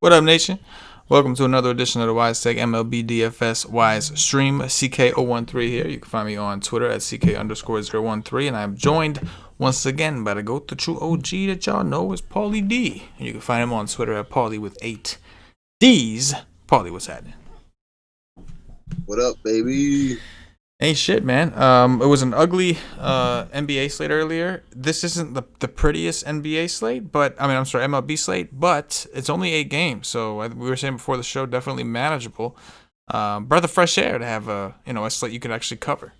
What up, nation? Welcome to another edition of the Wise Tech MLB DFS Wise Stream. CK013 here. You can find me on Twitter at CK_013, and I'm joined once again by the GOAT, the true OG that y'all know is Paulie D. And you can find him on Twitter at Paulie with 8 D's. Paulie, what's happening? What up, baby? Ain't shit, man. It was an ugly NBA slate earlier. This isn't the prettiest NBA slate, but MLB slate, but it's only 8 games. So we were saying before the show, definitely manageable. Breath of fresh air to have a slate you can actually cover.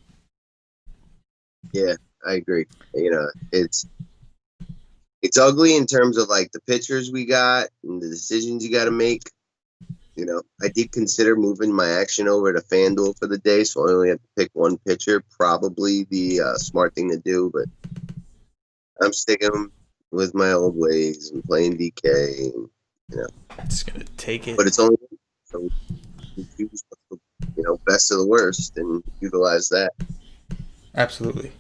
Yeah, I agree. It's ugly in terms of like the pitchers we got and the decisions you got to make. I did consider moving my action over to FanDuel for the day, so I only have to pick one pitcher. Probably the smart thing to do, but I'm sticking with my old ways and playing DK. It's gonna take it, but it's only so choose best of the worst and utilize that. Absolutely.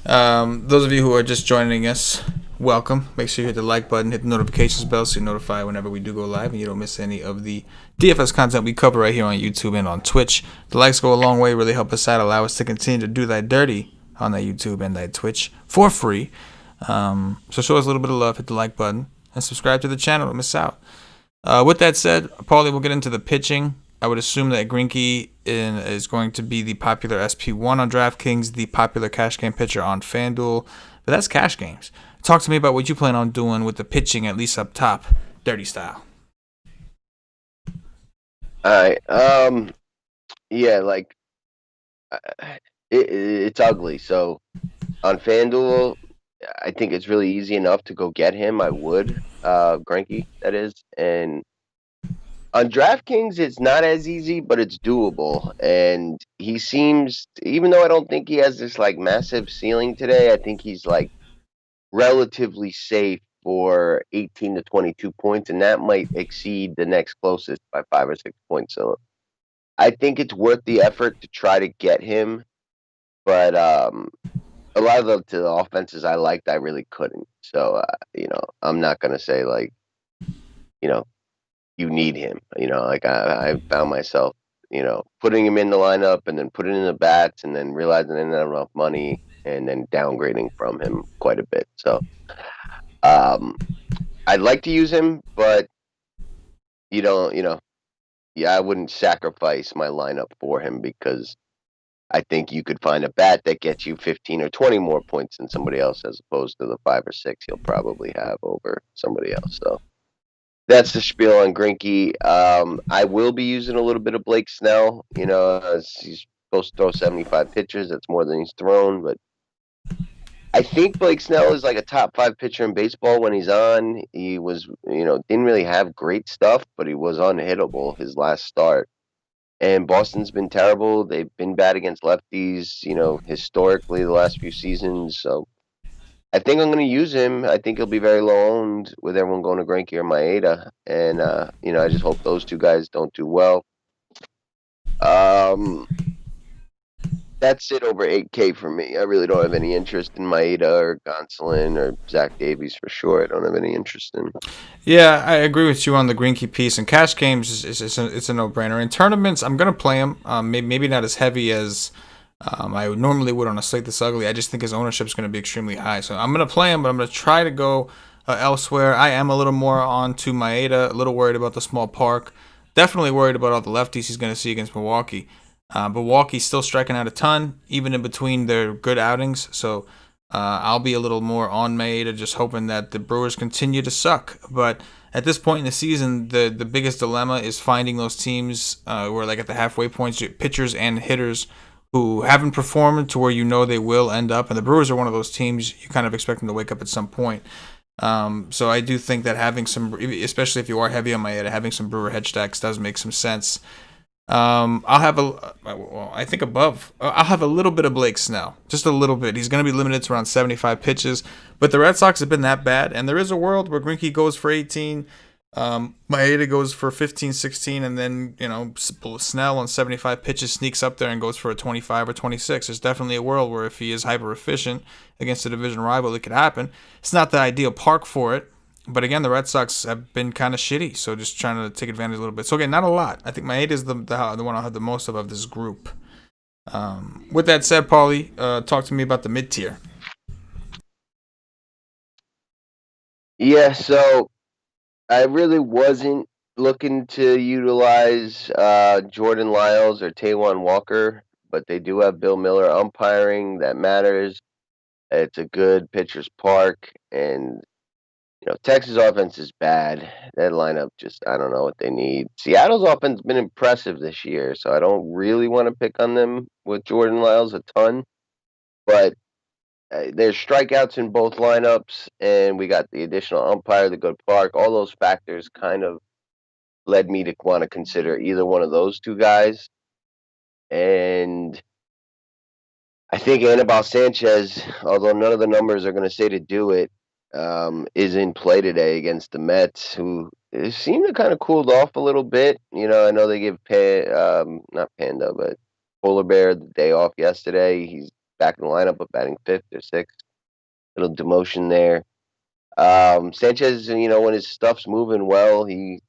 Those of you who are just joining us, welcome. Make sure you hit the like button, hit the notifications bell so you're notified whenever we do go live and you don't miss any of the DFS content we cover right here on YouTube and on Twitch. The likes go a long way, really help us out, allow us to continue to do that dirty on that YouTube and that Twitch for free. So show us a little bit of love, hit the like button, and subscribe to the channel. Don't miss out. With that said, Paulie, we'll get into the pitching. I would assume that Greinke is going to be the popular SP1 on DraftKings, the popular cash game pitcher on FanDuel, but that's cash games. Talk to me about what you plan on doing with the pitching, at least up top, dirty style. All right. It's ugly. So on FanDuel, I think it's really easy enough to go get him. I would, Greinke, that is. And on DraftKings, it's not as easy, but it's doable. And he seems, even though I don't think he has this like massive ceiling today, I think he's like relatively safe for 18 to 22 points, and that might exceed the next closest by 5 or 6 points. So I think it's worth the effort to try to get him. But a lot of the offenses I liked, I really couldn't. So, I'm not going to say like, you need him. I found myself, putting him in the lineup and then putting in the bats and then realizing I didn't have enough money and then downgrading from him quite a bit. So I'd like to use him, but I wouldn't sacrifice my lineup for him because I think you could find a bat that gets you 15 or 20 more points than somebody else as opposed to the 5 or 6 you'll probably have over somebody else. So that's the spiel on Greinke. I will be using a little bit of Blake Snell. As he's supposed to throw 75 pitches. That's more than he's thrown, but I think Blake Snell is like a top 5 pitcher in baseball when he's on. He was, didn't really have great stuff, but he was unhittable his last start. And Boston's been terrible. They've been bad against lefties, historically the last few seasons. So I think I'm going to use him. I think he'll be very low owned with everyone going to Greinke or Maeda. And, I just hope those two guys don't do well. That's it over 8K for me. I really don't have any interest in Maeda or Gonsolin or Zach Davies for sure. I don't have any interest in. Yeah, I agree with you on the Greinke piece. In cash games, it's a no-brainer. In tournaments, I'm going to play him. Maybe not as heavy as I normally would on a slate this ugly. I just think his ownership is going to be extremely high. So I'm going to play him, but I'm going to try to go elsewhere. I am a little more on to Maeda, a little worried about the small park. Definitely worried about all the lefties he's going to see against Milwaukee. Milwaukee's still striking out a ton, even in between their good outings. So I'll be a little more on Maeda, just hoping that the Brewers continue to suck. But at this point in the season, the biggest dilemma is finding those teams who are like at the halfway points, pitchers and hitters who haven't performed to where they will end up. And the Brewers are one of those teams you kind of expect them to wake up at some point. So I do think that having some, especially if you are heavy on Maeda, having some Brewer hedge stacks does make some sense. I'll have I'll have a little bit of Blake Snell, just a little bit. He's going to be limited to around 75 pitches, but the Red Sox have been that bad, and there is a world where Greinke goes for 18, Maeda goes for 15, 16, and then Snell on 75 pitches sneaks up there and goes for a 25 or 26. There's definitely a world where if he is hyper efficient against a division rival, it could happen. It's not the ideal park for it. But again, the Red Sox have been kind of shitty, so just trying to take advantage a little bit. So again, not a lot. I think my 8 is the one I'll have the most of this group. With that said, Paulie, talk to me about the mid tier. Yeah, so I really wasn't looking to utilize Jordan Lyles or Taijuan Walker, but they do have Bill Miller umpiring. That matters. It's a good pitcher's park, and Texas offense is bad. That lineup I don't know what they need. Seattle's offense has been impressive this year, so I don't really want to pick on them with Jordan Lyles a ton. But there's strikeouts in both lineups, and we got the additional umpire, the good park. All those factors kind of led me to want to consider either one of those two guys. And I think Anibal Sanchez, although none of the numbers are going to say to do it, is in play today against the Mets, who seem to kind of cooled off a little bit. I know they give not Panda, but Polar Bear the day off yesterday. He's back in the lineup, but batting 5th or 6th. Little demotion there. Sanchez, when his stuff's moving well, he,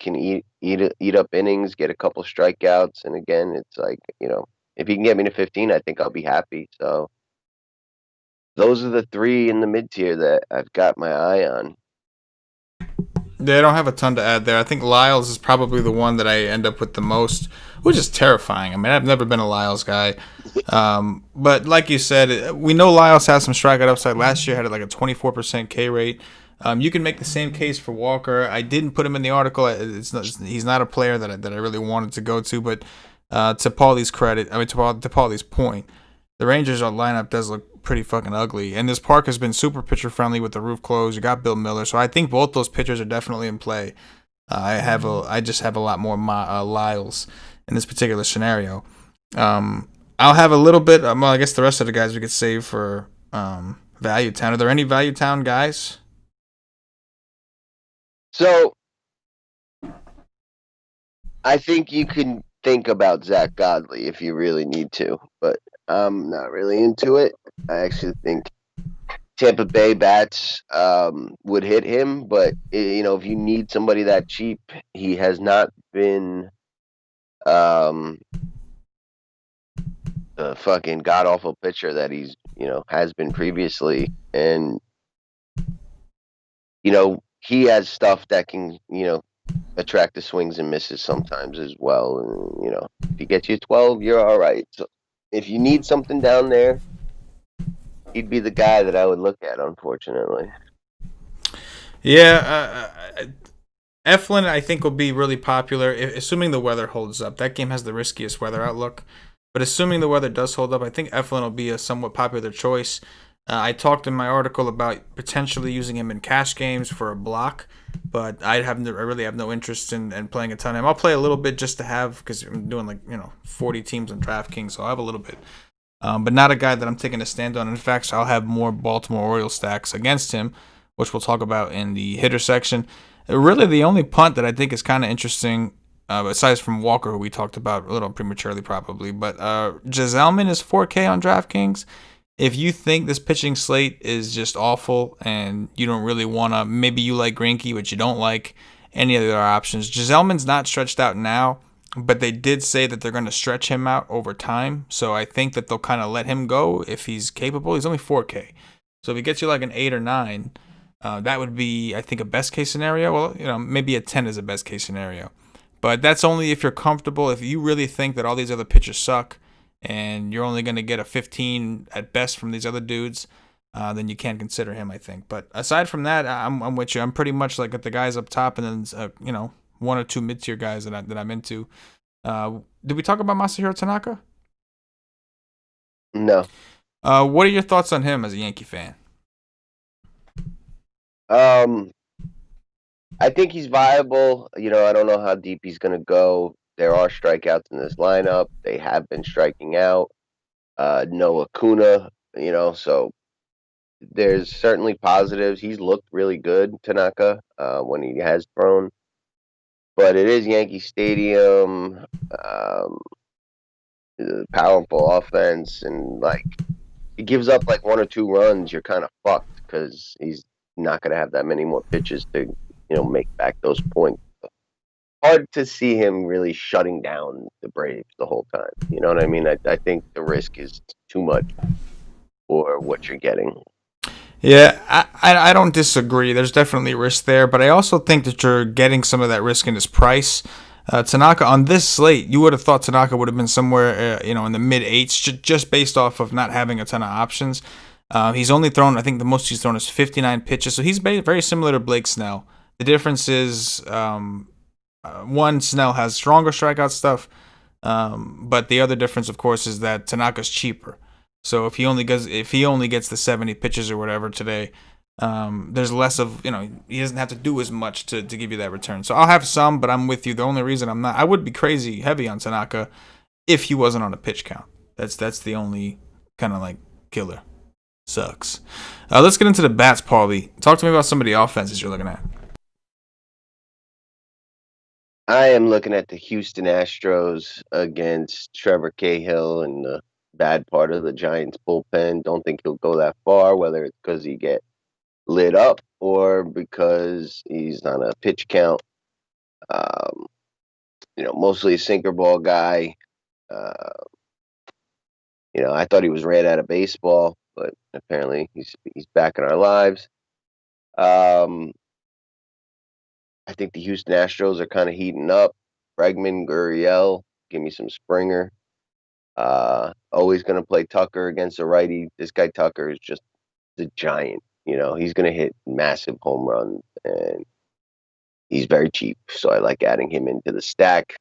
can eat up innings, get a couple strikeouts, and again, it's like, if he can get me to 15, I think I'll be happy. So those are the 3 in the mid tier that I've got my eye on. Yeah, I don't have a ton to add there. I think Lyles is probably the one that I end up with the most, which is terrifying. I mean, I've never been a Lyles guy. But like you said, we know Lyles has some strikeout upside. Last year had like a 24% K rate. You can make the same case for Walker. I didn't put him in the article. He's not a player that I really wanted to go to. But to Paulie's credit, to Paulie's point, the Rangers' lineup does look pretty fucking ugly. And this park has been super pitcher friendly with the roof closed. You got Bill Miller, so I think both those pitchers are definitely in play. I just have a lot more Lyles in this particular scenario. I'll have a little bit. Well, I guess the rest of the guys we could save for Value Town. Are there any Value Town guys? So I think you can think about Zach Godley if you really need to, but I'm not really into it. I actually think Tampa Bay bats would hit him, but if you need somebody that cheap, he has not been the fucking god awful pitcher that he's has been previously, and he has stuff that can attract the swings and misses sometimes as well, and if he gets you 12, you're all right. So if you need something down there, he'd be the guy that I would look at, unfortunately. Yeah, Eflin, I think, will be really popular, assuming the weather holds up. That game has the riskiest weather outlook. But assuming the weather does hold up, I think Eflin will be a somewhat popular choice. I talked in my article about potentially using him in cash games for a block, but I really have no interest in playing a ton of him. I'll play a little bit just to have, because I'm doing 40 teams on DraftKings, so I'll have a little bit. But not a guy that I'm taking a stand on. In fact, I'll have more Baltimore Orioles stacks against him, which we'll talk about in the hitter section. Really, the only punt that I think is kind of interesting, aside from Walker, who we talked about a little prematurely probably, but Giseleman is 4K on DraftKings. If you think this pitching slate is just awful and you don't really want to, maybe you like Greinke, but you don't like any of the other options, Giseleman's not stretched out now, but they did say that they're going to stretch him out over time. So I think that they'll kind of let him go if he's capable. He's only 4K. So if he gets you like an 8 or 9, that would be, I think, a best case scenario. Well, maybe a 10 is a best case scenario. But that's only if you're comfortable. If you really think that all these other pitchers suck and you're only going to get a 15 at best from these other dudes, then you can't consider him, I think. But aside from that, I'm with you. I'm pretty much like at the guys up top, and then 1 or 2 mid-tier guys that I'm into. Did we talk about Masahiro Tanaka? No. What are your thoughts on him as a Yankee fan? I think he's viable. I don't know how deep he's going to go. There are strikeouts in this lineup. They have been striking out. No Acuna, so there's certainly positives. He's looked really good, Tanaka, when he has thrown. But it is Yankee Stadium, powerful offense, and he gives up 1 or 2 runs, you're kind of fucked because he's not going to have that many more pitches to, make back those points. Hard to see him really shutting down the Braves the whole time. You know what I mean? I think the risk is too much for what you're getting. Yeah, I don't disagree. There's definitely risk there, but I also think that you're getting some of that risk in his price. Tanaka on this slate, you would have thought Tanaka would have been somewhere, in the mid eights, just based off of not having a ton of options. He's only thrown, I think the most he's thrown is 59 pitches, so he's very similar to Blake Snell. The difference is, one, Snell has stronger strikeout stuff, but the other difference, of course, is that Tanaka's cheaper. So if he only gets the 70 pitches or whatever today, there's less of, he doesn't have to do as much to give you that return. So I'll have some, but I'm with you. The only reason I would be crazy heavy on Tanaka if he wasn't on a pitch count. That's the only kind of like killer. Sucks. Let's get into the bats, Paulie. Talk to me about some of the offenses you're looking at. I am looking at the Houston Astros against Trevor Cahill and the bad part of the Giants bullpen. Don't think he'll go that far, whether it's because he get lit up or because he's on a pitch count. Mostly a sinker ball guy. I thought he was ran out of baseball, but apparently he's back in our lives. I think the Houston Astros are kind of heating up. Bregman, Gurriel, give me some Springer. Always going to play Tucker against a righty. This guy Tucker is just a giant. He's going to hit massive home runs, and he's very cheap. So I like adding him into the stack.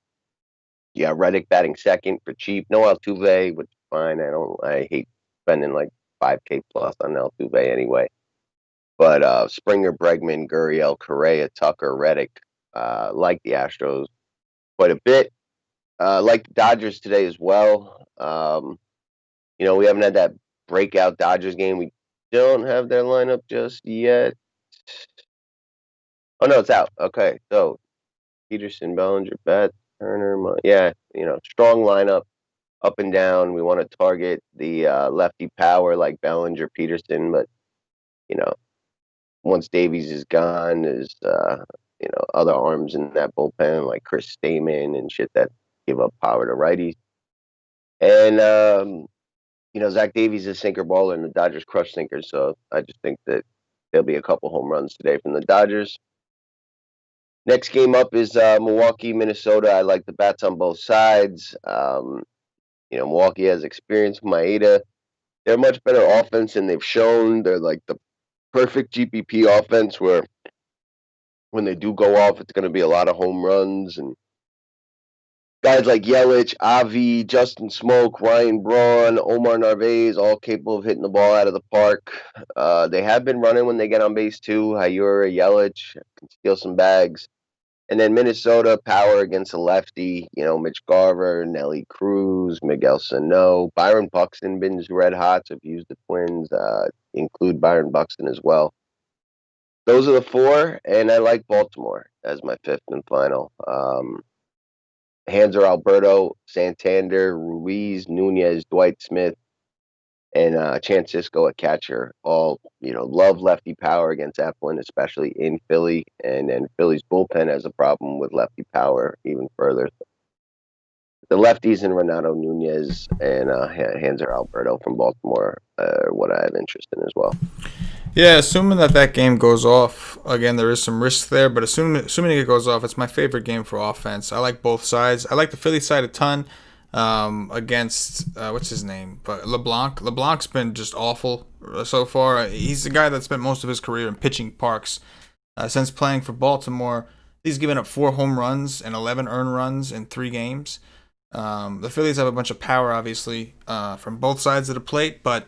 Yeah, Reddick batting second for cheap. No Altuve, which is fine. I hate spending like $5K plus on Altuve anyway. But Springer, Bregman, Gurriel, Correa, Tucker, Reddick, like the Astros quite a bit. Like the Dodgers today as well. We haven't had that breakout Dodgers game. We don't have their lineup just yet. Oh, no, it's out. Okay, so Peterson, Bellinger, Betts, Turner. Strong lineup, up and down. We want to target the lefty power like Bellinger, Peterson, but, once Davies is gone, there's other arms in that bullpen like Chris Stamen and shit that give up power to righties. And Zach Davies is a sinker baller, and the Dodgers crush sinkers. So I just think that there'll be a couple home runs today from the Dodgers. Next game up is Milwaukee, Minnesota. I like the bats on both sides. Milwaukee has experience with Maeda. They're a much better offense than they've shown. They're like the perfect GPP offense where when they do go off, it's going to be a lot of home runs. And guys like Yelich, Avi, Justin Smoke, Ryan Braun, Omar Narvaez, all capable of hitting the ball out of the park. They have been running when they get on base too. Hayura, Yelich can steal some bags. And then Minnesota, power against a lefty. Mitch Garver, Nelly Cruz, Miguel Sano. Byron Buxton been red hot, so if you use the Twins, include Byron Buxton as well. Those are the four, and I like Baltimore as my fifth and final. Hanser Alberto, Santander, Ruiz, Nunez, Dwight Smith, and Chance Sisco at catcher. All, love lefty power against Eflin, especially in Philly. And then Philly's bullpen has a problem with lefty power even further. The lefties and Renato Nunez and Hanser Alberto from Baltimore are what I have interest in as well. Yeah, assuming that game goes off, again, there is some risk there, but assuming it goes off, it's my favorite game for offense. I like both sides. I like the Philly side a ton against, what's his name? But LeBlanc. LeBlanc's been just awful so far. He's the guy that spent most of his career in pitching parks. Since playing for Baltimore, he's given up 4 home runs and 11 earned runs in 3 games. The Phillies have a bunch of power, obviously, from both sides of the plate, but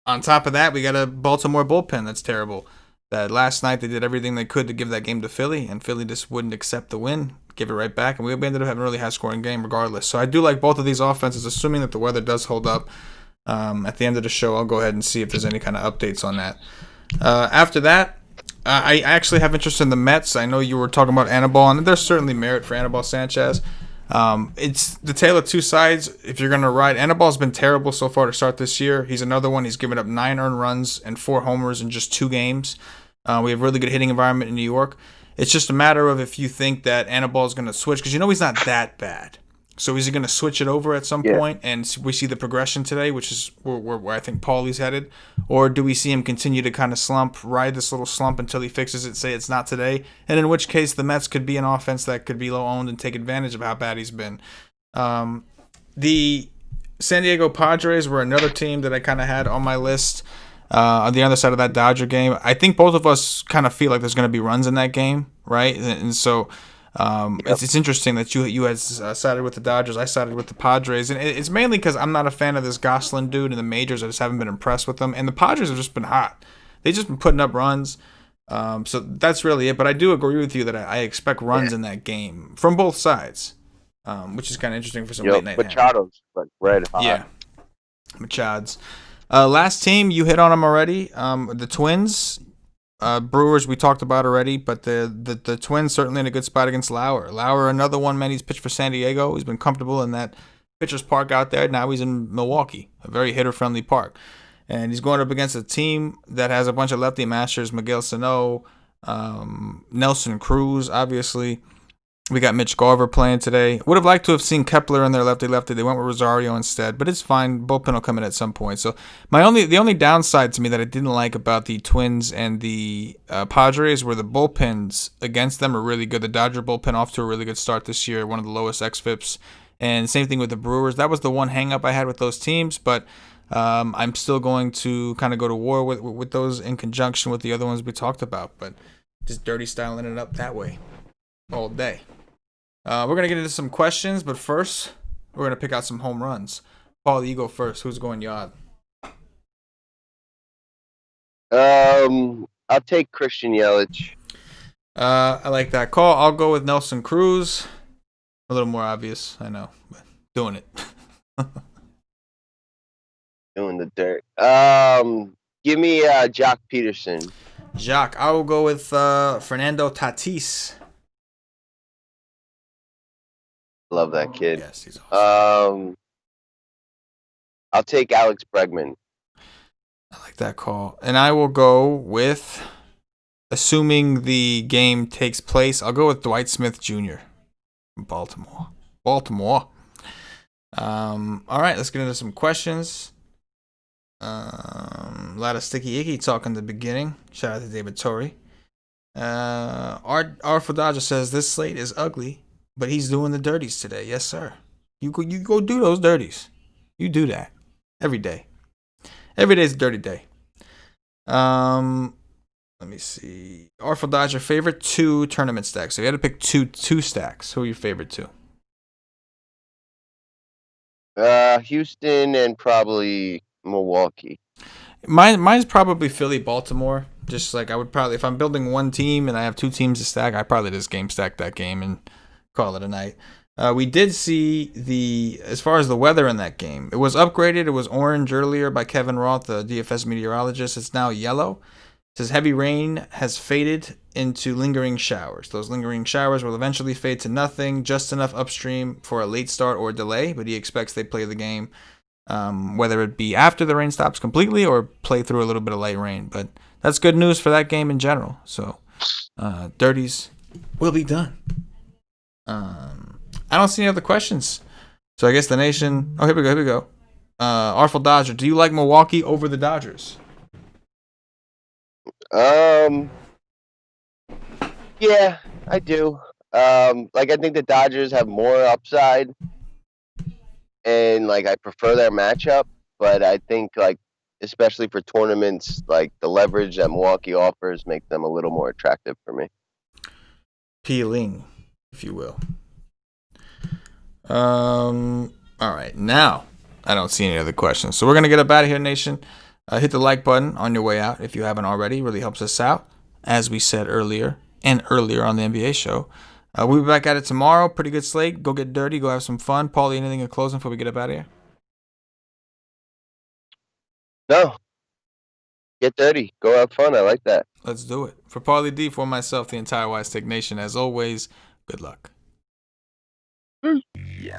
on top of that, we got a Baltimore bullpen that's terrible. That last night they did everything they could to give that game to Philly, and Philly just wouldn't accept the win, give it right back, and we ended up having a really high-scoring game regardless. So I do like both of these offenses, assuming that the weather does hold up. At the end of the show, I'll go ahead and see if there's any kind of updates on that. After that, I actually have interest in the Mets. I know you were talking about Anibal, and there's certainly merit for Anibal Sanchez. It's the tale of two sides. If you're going to ride, Anibal's been terrible so far to start this year. He's another one. He's given up 9 earned runs and 4 homers in just 2 games. We have really good hitting environment in New York. It's just a matter of if you think that Anibal is going to switch, because he's not that bad. So is he going to switch it over at some point, and we see the progression today, which is where I think Paulie's headed? Or do we see him continue to kind of ride this little slump until he fixes it, say it's not today? And in which case the Mets could be an offense that could be low-owned and take advantage of how bad he's been. The San Diego Padres were another team that I kind of had on my list. On the other side of that Dodger game, I think both of us kind of feel like there's going to be runs in that game, right? And so it's interesting that you had sided with the Dodgers, I sided with the Padres, and it's mainly because I'm not a fan of this Gosselin dude in the majors. I just haven't been impressed with them, and the Padres have just been hot. They've just been putting up runs, so that's really it. But I do agree with you that I expect runs in that game from both sides, which is kind of interesting for some late night. Machado's like red hot. Yeah, Machado's. Last team, you hit on them already. The Twins, Brewers, we talked about already, but the Twins certainly in a good spot against Lauer. Lauer, another one, man. He's pitched for San Diego. He's been comfortable in that pitcher's park out there. Now he's in Milwaukee, a very hitter-friendly park. And he's going up against a team that has a bunch of lefty masters, Miguel Sano, Nelson Cruz, obviously. We got Mitch Garver playing today. Would have liked to have seen Kepler in their lefty-lefty. They went with Rosario instead, but it's fine. Bullpen will come in at some point. So the only downside to me that I didn't like about the Twins and the Padres were the bullpens against them are really good. The Dodger bullpen off to a really good start this year, one of the lowest xFIPs. And same thing with the Brewers. That was the one hang-up I had with those teams, but I'm still going to kind of go to war with those in conjunction with the other ones we talked about. But just dirty styling it up that way all day. We're going to get into some questions, but first, we're going to pick out some home runs. Paulie, you go first. Who's going yard? I'll take Christian Yelich. I like that call. I'll go with Nelson Cruz. A little more obvious, I know, but doing it. Doing the dirt. Give me Jock Peterson. Jock, I will go with Fernando Tatis. Love that kid. Yes, he's awesome. I'll take Alex Bregman. I like that call. And I will go with, assuming the game takes place, I'll go with Dwight Smith Jr. from Baltimore. All right, let's get into some questions. A lot of sticky icky talk in the beginning. Shout out to David Torrey. R for Dodger says this slate is ugly, but he's doing the dirties today. Yes, sir. You go do those dirties. You do that every day. Every day's a dirty day. Let me see. R for Dodger, favorite 2 tournament stacks. So you had to pick two stacks. Who are your favorite 2? Houston and probably Milwaukee. Mine's probably Philly, Baltimore. Just like I would probably, if I'm building one team and I have 2 teams to stack, I probably just game stack that game and call it a night. We did see as far as the weather in that game, it was upgraded. It was orange earlier by Kevin Roth, the DFS meteorologist. It's now yellow. It says heavy rain has faded into lingering showers. Those lingering showers will eventually fade to nothing, just enough upstream for a late start or delay, but he expects they play the game, whether it be after the rain stops completely or play through a little bit of light rain. But that's good news for that game in general. So, dirties will be done. I don't see any other questions. So I guess the nation. Oh, here we go. Artful Dodger, do you like Milwaukee over the Dodgers? Yeah, I do. I think the Dodgers have more upside, and I prefer their matchup. But I think especially for tournaments, the leverage that Milwaukee offers makes them a little more attractive for me. Peeling, if you will. All right, now I don't see any other questions, so we're gonna get up out of here, nation. Hit the like button on your way out if you haven't already. It really helps us out, as we said earlier on the NBA show. We'll be back at it tomorrow. Pretty good slate. Go get dirty. Go have some fun. Paulie, anything in closing before we get up out of here? No. Get dirty. Go have fun. I like that. Let's do it. For Paulie D, for myself, the entire Wise Take Nation, as always, good luck. Yeah.